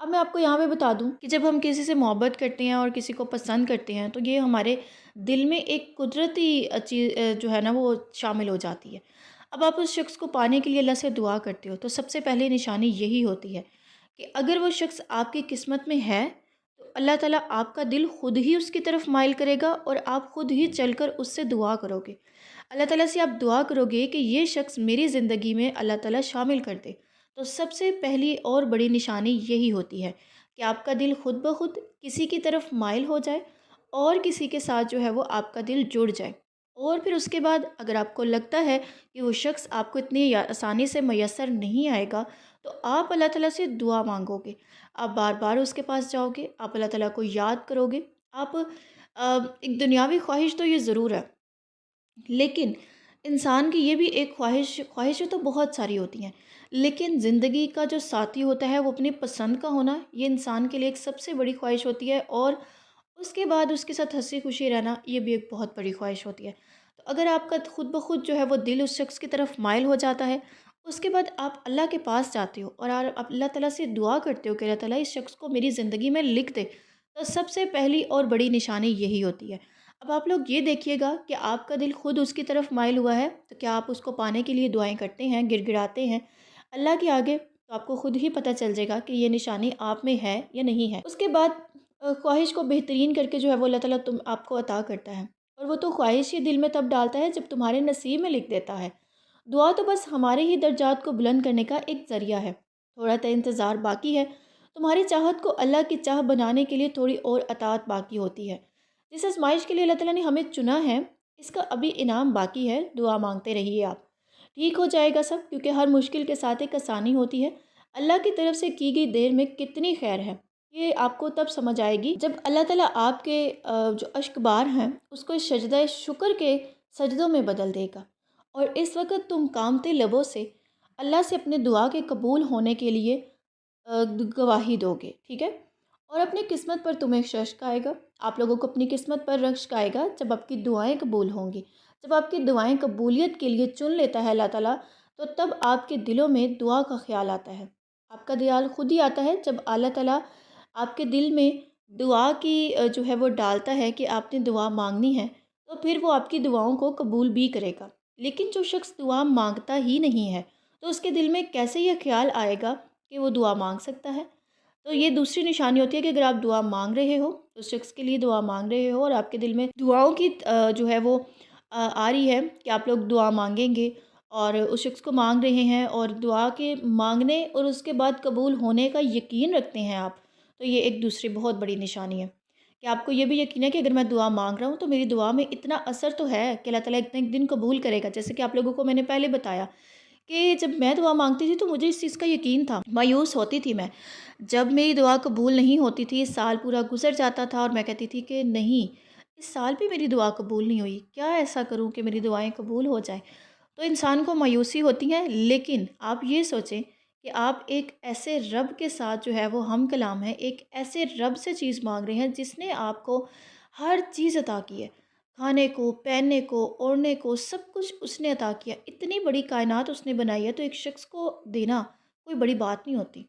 اب میں آپ کو یہاں پہ بتا دوں کہ جب ہم کسی سے محبت کرتے ہیں اور کسی کو پسند کرتے ہیں تو یہ ہمارے دل میں ایک قدرتی چیز جو ہے نا وہ شامل ہو جاتی ہے۔ اب آپ اس شخص کو پانے کے لیے اللہ سے دعا کرتے ہو تو سب سے پہلے نشانی یہی ہوتی ہے کہ اگر وہ شخص آپ کی قسمت میں ہے تو اللہ تعالیٰ آپ کا دل خود ہی اس کی طرف مائل کرے گا اور آپ خود ہی چل کر اس سے دعا کرو گے۔ اللہ تعالیٰ سے آپ دعا کرو گے کہ یہ شخص میری زندگی میں اللہ تعالیٰ شامل کر دے۔ تو سب سے پہلی اور بڑی نشانی یہی ہوتی ہے کہ آپ کا دل خود بخود کسی کی طرف مائل ہو جائے اور کسی کے ساتھ جو ہے وہ آپ کا دل جڑ جائے۔ اور پھر اس کے بعد اگر آپ کو لگتا ہے کہ وہ شخص آپ کو اتنی آسانی سے میسر نہیں آئے گا تو آپ اللہ تعالیٰ سے دعا مانگو گے، آپ بار بار اس کے پاس جاؤ گے، آپ اللہ تعالیٰ کو یاد کرو گے۔ آپ ایک دنیاوی خواہش تو یہ ضرور ہے، لیکن انسان کی یہ بھی ایک خواہشیں تو بہت ساری ہوتی ہیں، لیکن زندگی کا جو ساتھی ہوتا ہے وہ اپنی پسند کا ہونا یہ انسان کے لیے ایک سب سے بڑی خواہش ہوتی ہے، اور اس کے بعد اس کے ساتھ ہنسی خوشی رہنا یہ بھی ایک بہت بڑی خواہش ہوتی ہے۔ تو اگر آپ کا خود بخود جو ہے وہ دل اس شخص کی طرف مائل ہو جاتا ہے، اس کے بعد آپ اللہ کے پاس جاتے ہو اور آپ اللہ تعالیٰ سے دعا کرتے ہو کہ اللہ تعالیٰ اس شخص کو میری زندگی میں لکھ دے، تو سب سے پہلی اور بڑی نشانی یہی ہوتی ہے۔ اب آپ لوگ یہ دیکھیے گا کہ آپ کا دل خود اس کی طرف مائل ہوا ہے تو کیا آپ اس کو پانے کے لیے دعائیں کرتے ہیں، گڑ گڑاتے ہیں اللہ کے آگے؟ تو آپ کو خود ہی پتہ چل جائے گا کہ یہ نشانی آپ میں ہے یا نہیں ہے۔ اس کے بعد خواہش کو بہترین کر کے جو ہے وہ اللہ تعالیٰ آپ کو عطا کرتا ہے، اور وہ تو خواہش ہی دل میں تب ڈالتا ہے جب تمہارے نصیب میں لکھ دیتا ہے۔ دعا تو بس ہمارے ہی درجات کو بلند کرنے کا ایک ذریعہ ہے، تھوڑا تا انتظار باقی ہے، تمہاری چاہت کو اللہ کی چاہ بنانے کے لیے تھوڑی اور اطاعت باقی ہوتی ہے۔ جس آزمائش کے لیے اللہ تعالیٰ نے ہمیں چنا ہے اس کا ابھی انعام باقی ہے، دعا مانگتے رہیے آپ، ٹھیک ہو جائے گا سب، کیونکہ ہر مشکل کے ساتھ ایک آسانی ہوتی ہے۔ اللہ کی طرف سے کی گئی دیر میں کتنی خیر ہے یہ آپ کو تب سمجھ آئے گی جب اللہ تعالیٰ آپ کے جو اشک بار ہیں اس کو سجدہ شکر کے سجدوں میں بدل دے گا، اور اس وقت تم کامتے لبوں سے اللہ سے اپنے دعا کے قبول ہونے کے لیے گواہی دو گے، ٹھیک ہے؟ اور اپنی قسمت پر تمہیں رشک آئے گا، آپ لوگوں کو اپنی قسمت پر رشک آئے گا جب آپ کی دعائیں قبول ہوں گی۔ جب آپ کی دعائیں قبولیت کے لیے چن لیتا ہے اللہ تعالیٰ تو تب آپ کے دلوں میں دعا کا خیال آتا ہے۔ آپ کا خیال خود ہی آتا ہے جب اللہ تعالیٰ آپ کے دل میں دعا کی جو ہے وہ ڈالتا ہے کہ آپ نے دعا مانگنی ہے، تو پھر وہ آپ کی دعاؤں کو قبول بھی کرے گا۔ لیکن جو شخص دعا مانگتا ہی نہیں ہے تو اس کے دل میں کیسے یہ خیال آئے گا کہ وہ دعا مانگ سکتا ہے؟ تو یہ دوسری نشانی ہوتی ہے کہ اگر آپ دعا مانگ رہے ہو، اس شخص کے لیے دعا مانگ رہے ہو اور آپ کے دل میں دعاؤں کی جو ہے وہ آ رہی ہے کہ آپ لوگ دعا مانگیں گے اور اس شخص کو مانگ رہے ہیں اور دعا کے مانگنے اور اس کے بعد قبول ہونے کا یقین رکھتے ہیں آپ، تو یہ ایک دوسری بہت بڑی نشانی ہے کہ آپ کو یہ بھی یقین ہے کہ اگر میں دعا مانگ رہا ہوں تو میری دعا میں اتنا اثر تو ہے کہ اللہ تعالیٰ اتنا ایک دن قبول کرے گا۔ جیسے کہ آپ لوگوں کو میں نے پہلے بتایا کہ جب میں دعا مانگتی تھی تو مجھے اس چیز کا یقین تھا، مایوس ہوتی تھی میں جب میری دعا قبول نہیں ہوتی تھی، سال پورا گزر جاتا تھا اور میں کہتی تھی کہ نہیں، اس سال بھی میری دعا قبول نہیں ہوئی، کیا ایسا کروں کہ میری دعائیں قبول ہو جائیں؟ تو انسان کو مایوسی ہوتی ہے، لیکن آپ یہ سوچیں کہ آپ ایک ایسے رب کے ساتھ جو ہے وہ ہم کلام ہے، ایک ایسے رب سے چیز مانگ رہے ہیں جس نے آپ کو ہر چیز عطا کی ہے، کھانے کو، پہننے کو، اوڑھنے کو، سب کچھ اس نے عطا کیا، اتنی بڑی کائنات اس نے بنائی ہے، تو ایک شخص کو دینا کوئی بڑی بات نہیں ہوتی۔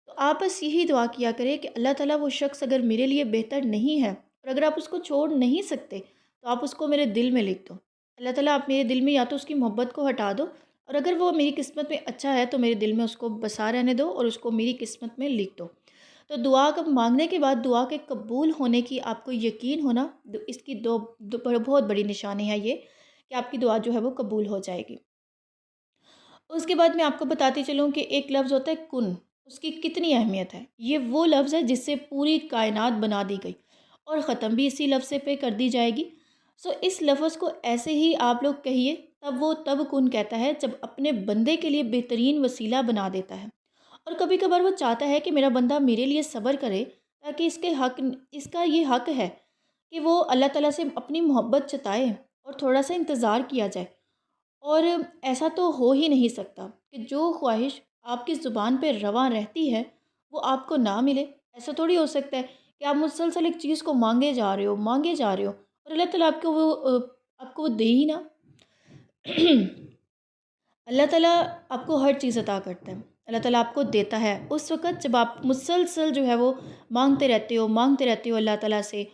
تو آپ بس یہی دعا کیا کریں کہ اللہ تعالیٰ وہ شخص اگر میرے لیے بہتر نہیں ہے اور اگر آپ اس کو چھوڑ نہیں سکتے تو آپ اس کو میرے دل میں لکھ دو۔ اللہ تعالیٰ آپ میرے دل میں یا تو اس کی محبت کو ہٹا دو، اور اگر وہ میری قسمت میں اچھا ہے تو میرے دل میں اس کو بسا رہنے دو اور اس کو میری قسمت میں لکھ دو۔ تو دعا کا مانگنے کے بعد دعا کے قبول ہونے کی آپ کو یقین ہونا، اس کی بہت بڑی نشانی ہے یہ کہ آپ کی دعا جو ہے وہ قبول ہو جائے گی۔ اس کے بعد میں آپ کو بتاتی چلوں کہ ایک لفظ ہوتا ہے کن، اس کی کتنی اہمیت ہے۔ یہ وہ لفظ ہے جس سے پوری کائنات بنا دی گئی اور ختم بھی اسی لفظ پہ کر دی جائے گی۔ اس لفظ کو ایسے ہی آپ لوگ کہیے، تب کن کہتا ہے جب اپنے بندے کے لیے بہترین وسیلہ بنا دیتا ہے، اور کبھی کبھار وہ چاہتا ہے کہ میرا بندہ میرے لیے صبر کرے تاکہ اس کا یہ حق ہے کہ وہ اللہ تعالیٰ سے اپنی محبت جتائے اور تھوڑا سا انتظار کیا جائے۔ اور ایسا تو ہو ہی نہیں سکتا کہ جو خواہش آپ کی زبان پہ رواں رہتی ہے وہ آپ کو نہ ملے۔ ایسا تھوڑی ہو سکتا ہے کہ آپ مسلسل ایک چیز کو مانگے جا رہے ہو اور اللہ تعالیٰ آپ کو وہ دے ہی نہ۔ اللہ تعالیٰ آپ کو ہر چیز عطا کرتا ہے، اللہ تعالیٰ آپ کو دیتا ہے اس وقت جب آپ مسلسل جو ہے وہ مانگتے رہتے ہو اللہ تعالیٰ سے،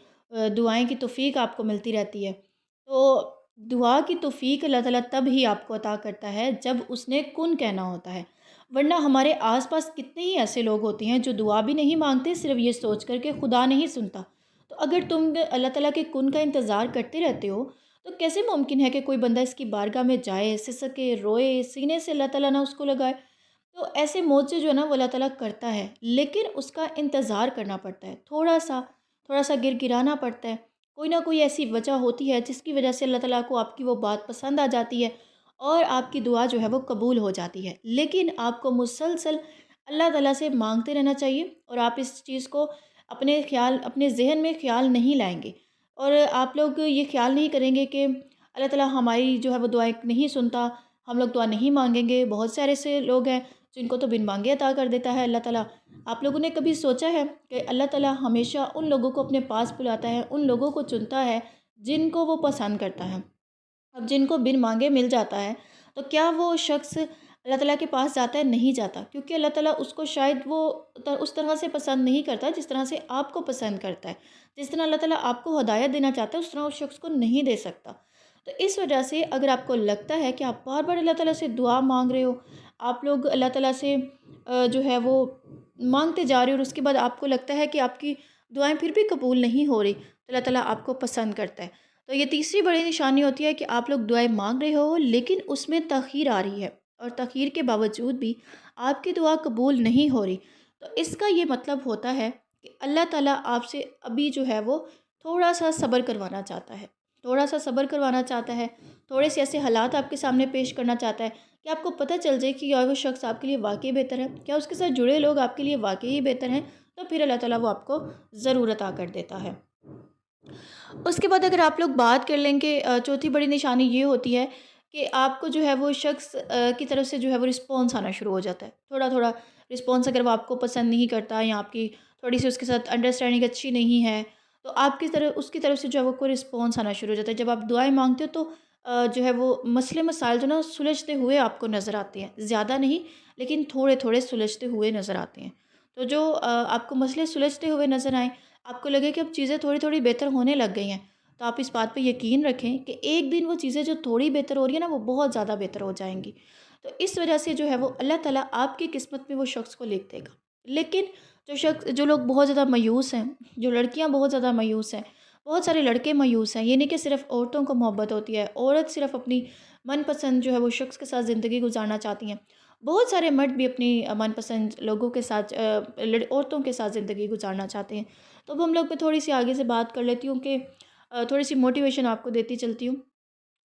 دعائیں کی توفیق آپ کو ملتی رہتی ہے۔ تو دعا کی توفیق اللہ تعالیٰ تب ہی آپ کو عطا کرتا ہے جب اس نے کن کہنا ہوتا ہے، ورنہ ہمارے آس پاس کتنے ہی ایسے لوگ ہوتے ہیں جو دعا بھی نہیں مانگتے، صرف یہ سوچ کر کہ خدا نہیں سنتا۔ تو اگر تم اللہ تعالیٰ کے کن کا انتظار کرتے رہتے ہو تو کیسے ممکن ہے کہ کوئی بندہ اس کی بارگاہ میں جائے، سسکے، روئے، سینے سے اللہ تعالیٰ نہ اس کو لگائے؟ تو ایسے موضوع جو ہے نا وہ اللہ تعالیٰ کرتا ہے، لیکن اس کا انتظار کرنا پڑتا ہے، تھوڑا سا گر گرانا پڑتا ہے، کوئی نہ کوئی ایسی وجہ ہوتی ہے جس کی وجہ سے اللہ تعالیٰ کو آپ کی وہ بات پسند آ جاتی ہے اور آپ کی دعا جو ہے وہ قبول ہو جاتی ہے۔ لیکن آپ کو مسلسل اللہ تعالیٰ سے مانگتے رہنا چاہیے، اور آپ اس چیز کو اپنے ذہن میں خیال نہیں لائیں گے، اور آپ لوگ یہ خیال نہیں کریں گے کہ اللہ تعالیٰ ہماری جو ہے وہ دعائیں نہیں سنتا، ہم لوگ دعا نہیں مانگیں گے۔ بہت سارے ایسے لوگ ہیں جن کو تو بن مانگے عطا کر دیتا ہے اللہ تعالیٰ۔ آپ لوگوں نے کبھی سوچا ہے کہ اللہ تعالیٰ ہمیشہ ان لوگوں کو اپنے پاس بلاتا ہے، ان لوگوں کو چنتا ہے جن کو وہ پسند کرتا ہے؟ اب جن کو بن مانگے مل جاتا ہے تو کیا وہ شخص اللہ تعالیٰ کے پاس جاتا ہے؟ نہیں جاتا، کیونکہ اللہ تعالیٰ اس کو شاید وہ اس طرح سے پسند نہیں کرتا جس طرح سے آپ کو پسند کرتا ہے۔ جس طرح اللہ تعالیٰ آپ کو ہدایت دینا چاہتا ہے اس طرح اس شخص کو نہیں دے سکتا۔ تو اس وجہ سے اگر آپ کو لگتا ہے کہ آپ بار بار اللہ تعالیٰ سے دعا مانگ رہے ہو، آپ لوگ اللہ تعالیٰ سے جو ہے وہ مانگتے جا رہے ہو، اور اس کے بعد آپ کو لگتا ہے کہ آپ کی دعائیں پھر بھی قبول نہیں ہو رہی، تو اللہ تعالیٰ آپ کو پسند کرتا ہے۔ تو یہ تیسری بڑی نشانی ہوتی ہے کہ آپ لوگ دعائیں مانگ رہے ہو لیکن اس میں تاخیر آ رہی ہے، اور تاخیر کے باوجود بھی آپ کی دعا قبول نہیں ہو رہی۔ تو اس کا یہ مطلب ہوتا ہے کہ اللہ تعالیٰ آپ سے ابھی جو ہے وہ تھوڑا سا صبر کروانا چاہتا ہے، تھوڑے سے ایسے حالات آپ کے سامنے پیش کرنا چاہتا ہے کہ آپ کو پتہ چل جائے کہ یا وہ شخص آپ کے لیے واقعی بہتر ہے، کیا اس کے ساتھ جڑے لوگ آپ کے لیے واقعی بہتر ہیں، تو پھر اللہ تعالیٰ وہ آپ کو ضرور عطا کر دیتا ہے۔ اس کے بعد اگر آپ لوگ بات کر لیں کہ چوتھی بڑی نشانی یہ ہوتی ہے کہ آپ کو جو ہے وہ شخص کی طرف سے جو ہے وہ رسپانس آنا شروع ہو جاتا ہے، تھوڑا تھوڑا رسپانس۔ اگر وہ آپ کو پسند نہیں کرتا یا آپ کی تھوڑی سی اس کے ساتھ انڈرسٹینڈنگ اچھی نہیں ہے، تو آپ کی طرف اس کی طرف سے جو ہے وہ کوئی رسپانس آنا شروع ہو جاتا ہے۔ جب آپ دعائیں مانگتے ہو تو جو ہے وہ مسئلے مسائل جو نا سلجھتے ہوئے آپ کو نظر آتے ہیں، زیادہ نہیں لیکن تھوڑے تھوڑے سلجھتے ہوئے نظر آتے ہیں۔ تو جو آپ کو مسئلے سلجھتے ہوئے نظر آئیں، آپ کو لگے کہ اب چیزیں تھوڑی تھوڑی بہتر ہونے لگ گئی ہیں، تو آپ اس بات پہ یقین رکھیں کہ ایک دن وہ چیزیں جو تھوڑی بہتر ہو رہی ہیں نا وہ بہت زیادہ بہتر ہو جائیں گی۔ تو اس وجہ سے جو ہے وہ اللہ تعالیٰ آپ کی قسمت میں وہ شخص کو لکھ دے گا۔ لیکن جو لوگ بہت زیادہ مایوس ہیں، جو لڑکیاں بہت زیادہ مایوس ہیں، بہت سارے لڑکے مایوس ہیں، یہ نہیں کہ صرف عورتوں کو محبت ہوتی ہے، عورت صرف اپنی من پسند جو ہے وہ شخص کے ساتھ زندگی گزارنا چاہتی ہیں، بہت سارے مرد بھی اپنی من پسند لوگوں کے ساتھ عورتوں کے ساتھ زندگی گزارنا چاہتے ہیں۔ تو اب ہم لوگ میں تھوڑی سی آگے سے بات کر لیتی ہوں کہ تھوڑی سی موٹیویشن آپ کو دیتی چلتی ہوں۔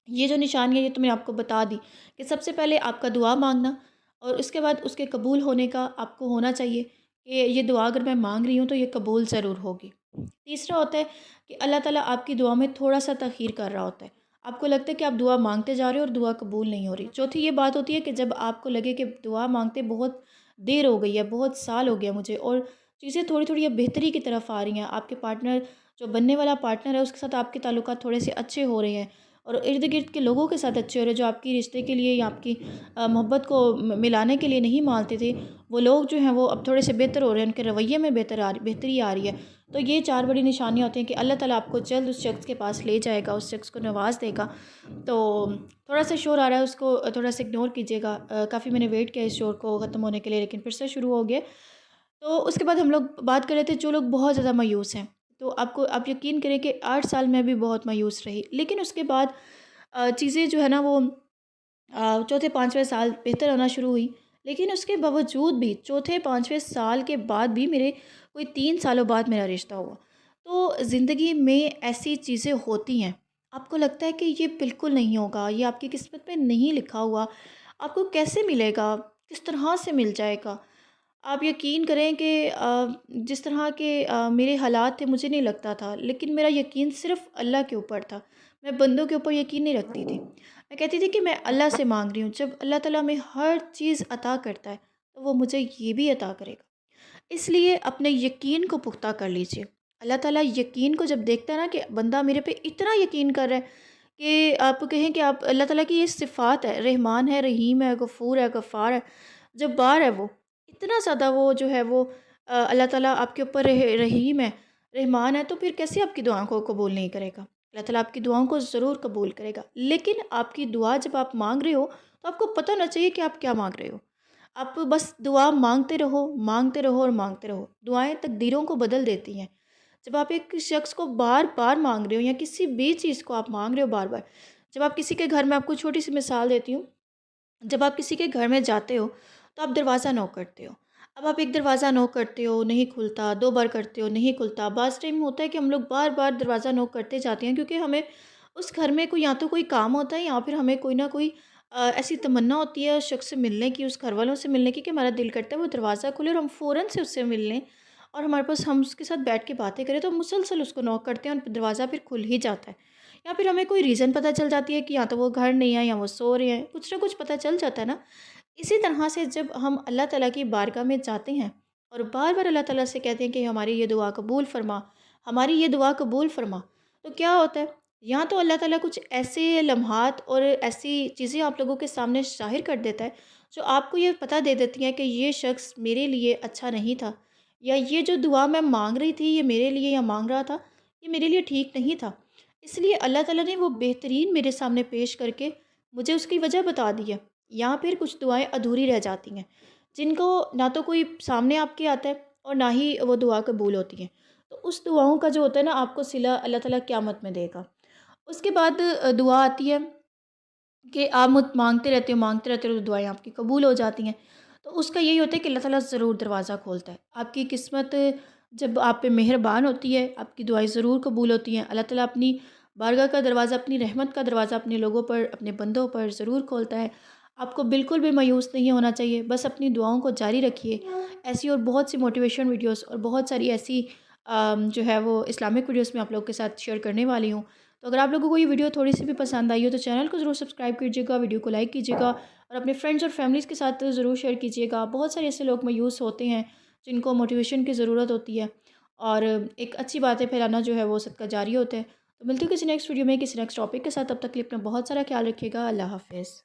یہ جو نشانی ہے یہ تو میں نے آپ کو بتا دی کہ سب سے پہلے آپ کا دعا مانگنا، اور اس کے بعد اس کے قبول ہونے کا آپ کو ہونا چاہیے کہ یہ دعا اگر میں مانگ رہی ہوں تو یہ قبول ضرور ہوگی۔ تیسرا ہوتا ہے کہ اللہ تعالیٰ آپ کی دعا میں تھوڑا سا تاخیر کر رہا ہوتا ہے، آپ کو لگتا ہے کہ آپ دعا مانگتے جا رہے ہو اور دعا قبول نہیں ہو رہی۔ چوتھی یہ بات ہوتی ہے کہ جب آپ کو لگے کہ دعا مانگتے بہت دیر ہو گئی ہے، بہت سال ہو گیا مجھے، اور چیزیں تھوڑی تھوڑی اب بہتری کی طرف آ رہی ہیں، آپ کے پارٹنر جو بننے والا پارٹنر ہے اس کے ساتھ آپ کے تعلقات تھوڑے سے اچھے ہو رہے ہیں، اور ارد گرد کے لوگوں کے ساتھ اچھے ہو رہے ہیں جو آپ کی رشتے کے لیے یا آپ کی محبت کو ملانے کے لیے نہیں مانتے تھے، وہ لوگ جو ہیں وہ اب تھوڑے سے بہتر ہو رہے ہیں، ان کے رویے میں بہتری آ رہی ہے۔ تو یہ چار بڑی نشانیاں ہوتی ہیں کہ اللہ تعالیٰ آپ کو جلد اس شخص کے پاس لے جائے گا، اس شخص کو نواز دے گا۔ تو تھوڑا سا شور آ رہا ہے، اس کو تھوڑا سا اگنور کیجیے گا، کافی میں نے ویٹ کیا اس شور کو ختم ہونے کے لیے لیکن پھر سے شروع ہو گیا۔ تو اس کے بعد ہم لوگ بات کر رہے تھے جو لوگ بہت زیادہ مایوس ہیں، تو آپ یقین کریں کہ 8 سال میں بھی بہت مایوس رہی، لیکن اس کے بعد چیزیں جو ہے نا وہ چوتھے پانچویں سال بہتر ہونا شروع ہوئی، لیکن اس کے باوجود بھی چوتھے پانچویں سال کے بعد بھی میرے کوئی 3 سالوں بعد میرا رشتہ ہوا۔ تو زندگی میں ایسی چیزیں ہوتی ہیں، آپ کو لگتا ہے کہ یہ بالکل نہیں ہوگا، یہ آپ کی قسمت میں نہیں لکھا ہوا، آپ کو کیسے ملے گا، کس طرح سے مل جائے گا؟ آپ یقین کریں کہ جس طرح کے میرے حالات تھے مجھے نہیں لگتا تھا، لیکن میرا یقین صرف اللہ کے اوپر تھا، میں بندوں کے اوپر یقین نہیں رکھتی تھی۔ میں کہتی تھی کہ میں اللہ سے مانگ رہی ہوں، جب اللہ تعالیٰ میں ہر چیز عطا کرتا ہے تو وہ مجھے یہ بھی عطا کرے گا۔ اس لیے اپنے یقین کو پختہ کر لیجئے۔ اللہ تعالیٰ یقین کو جب دیکھتا ہے نا کہ بندہ میرے پہ اتنا یقین کر رہا ہے کہ آپ کہیں کہ آپ اللہ تعالیٰ کی یہ صفات ہے، رحمان ہے، رحیم ہے، غفور ہے، غفار ہے، جبار ہے وہ، اتنا زیادہ وہ جو ہے وہ اللہ تعالیٰ آپ کے اوپر رحیم ہے، رحمان ہے، تو پھر کیسے آپ کی دعاؤں کو قبول نہیں کرے گا؟ اللہ تعالیٰ آپ کی دعاؤں کو ضرور قبول کرے گا، لیکن آپ کی دعا جب آپ مانگ رہے ہو تو آپ کو پتہ ہونا چاہیے کہ آپ کیا مانگ رہے ہو۔ آپ بس دعا مانگتے رہو، مانگتے رہو اور مانگتے رہو، دعائیں تقدیروں کو بدل دیتی ہیں۔ جب آپ ایک شخص کو بار بار مانگ رہے ہو یا کسی بھی چیز کو آپ مانگ رہے ہو بار بار، جب آپ کسی کے گھر میں، آپ کو چھوٹی سی مثال دیتی ہوں، جب آپ کسی کے گھر میں جاتے ہو تو آپ دروازہ نوک کرتے ہو۔ اب آپ ایک دروازہ نوک کرتے ہو نہیں کھلتا، دو بار کرتے ہو نہیں کھلتا، بعض ٹائم ہوتا ہے کہ ہم لوگ بار بار دروازہ نوک کرتے جاتے ہیں کیونکہ ہمیں اس گھر میں کوئی یا تو کوئی کام ہوتا ہے یا پھر ہمیں کوئی نہ کوئی ایسی تمنا ہوتی ہے اس شخص سے ملنے کی، اس گھر والوں سے ملنے کی، کہ ہمارا دل کرتا ہے وہ دروازہ کھلے اور ہم فوراً سے اس سے مل لیں اور ہمارے پاس ہم اس کے ساتھ بیٹھ کے باتیں کریں، تو ہم مسلسل اس کو نوک کرتے ہیں اور دروازہ پھر کھل ہی جاتا ہے۔ یا پھر ہمیں کوئی ریزن پتہ چل جاتی ہے کہ یا تو وہ گھر نہیں ہے یا وہ سو رہے ہیں، کچھ نہ کچھ پتہ چل جاتا ہے نا۔ اسی طرح سے جب ہم اللہ تعالیٰ کی بارگاہ میں جاتے ہیں اور بار بار اللہ تعالیٰ سے کہتے ہیں کہ ہماری یہ دعا قبول فرما، ہماری یہ دعا قبول فرما، تو کیا ہوتا ہے؟ یا تو اللہ تعالیٰ کچھ ایسے لمحات اور ایسی چیزیں آپ لوگوں کے سامنے ظاہر کر دیتا ہے جو آپ کو یہ پتہ دے دیتی ہیں کہ یہ شخص میرے لیے اچھا نہیں تھا، یا یہ جو دعا میں مانگ رہی تھی یہ میرے لیے یا مانگ رہا تھا یہ میرے لیے ٹھیک نہیں تھا، اس لیے اللہ تعالیٰ نے وہ بہترین میرے سامنے پیش کر کے مجھے اس کی وجہ بتا دی ہے۔ یا پھر کچھ دعائیں ادھوری رہ جاتی ہیں جن کو نہ تو کوئی سامنے آپ کے آتا ہے اور نہ ہی وہ دعا قبول ہوتی ہیں، تو اس دعاؤں کا جو ہوتا ہے نا آپ کو صلہ اللہ تعالیٰ قیامت میں دے گا۔ اس کے بعد دعا آتی ہے کہ آپ مانگتے رہتے ہو تو دعائیں آپ کی قبول ہو جاتی ہیں، تو اس کا یہی ہوتا ہے کہ اللہ تعالیٰ ضرور دروازہ کھولتا ہے آپ کی قسمت، جب آپ پہ مہربان ہوتی ہے آپ کی دعائیں ضرور قبول ہوتی ہیں۔ اللہ تعالیٰ اپنی بارگاہ کا دروازہ، اپنی رحمت کا دروازہ اپنے لوگوں پر، اپنے بندوں پر ضرور کھولتا ہے۔ آپ کو بالکل بھی مایوس نہیں ہونا چاہیے، بس اپنی دعاؤں کو جاری رکھیے۔ ایسی اور بہت سی موٹیویشن ویڈیوز اور بہت ساری ایسی جو ہے وہ اسلامک ویڈیوز میں آپ لوگوں کے ساتھ شیئر کرنے والی ہوں، تو اگر آپ لوگوں کو یہ ویڈیو تھوڑی سی بھی پسند آئی ہو تو چینل کو ضرور سبسکرائب کیجیے گا، ویڈیو کو لائک کیجیے گا اور اپنے فرینڈز اور فیملیز کے ساتھ ضرور شیئر کیجیے گا۔ بہت سارے ایسے لوگ مایوس ہوتے ہیں جن کو موٹیویشن کی ضرورت ہوتی ہے، اور ایک اچھی باتیں پھیلانا جو ہے وہ صدقہ جاری ہوتا ہے۔ تو ملتی ہوں کسی نیکسٹ ویڈیو میں کسی نیکسٹ ٹاپک کے ساتھ، تب تک کے لیے اپنا بہت سارا خیال رکھیے گا۔ اللہ حافظ۔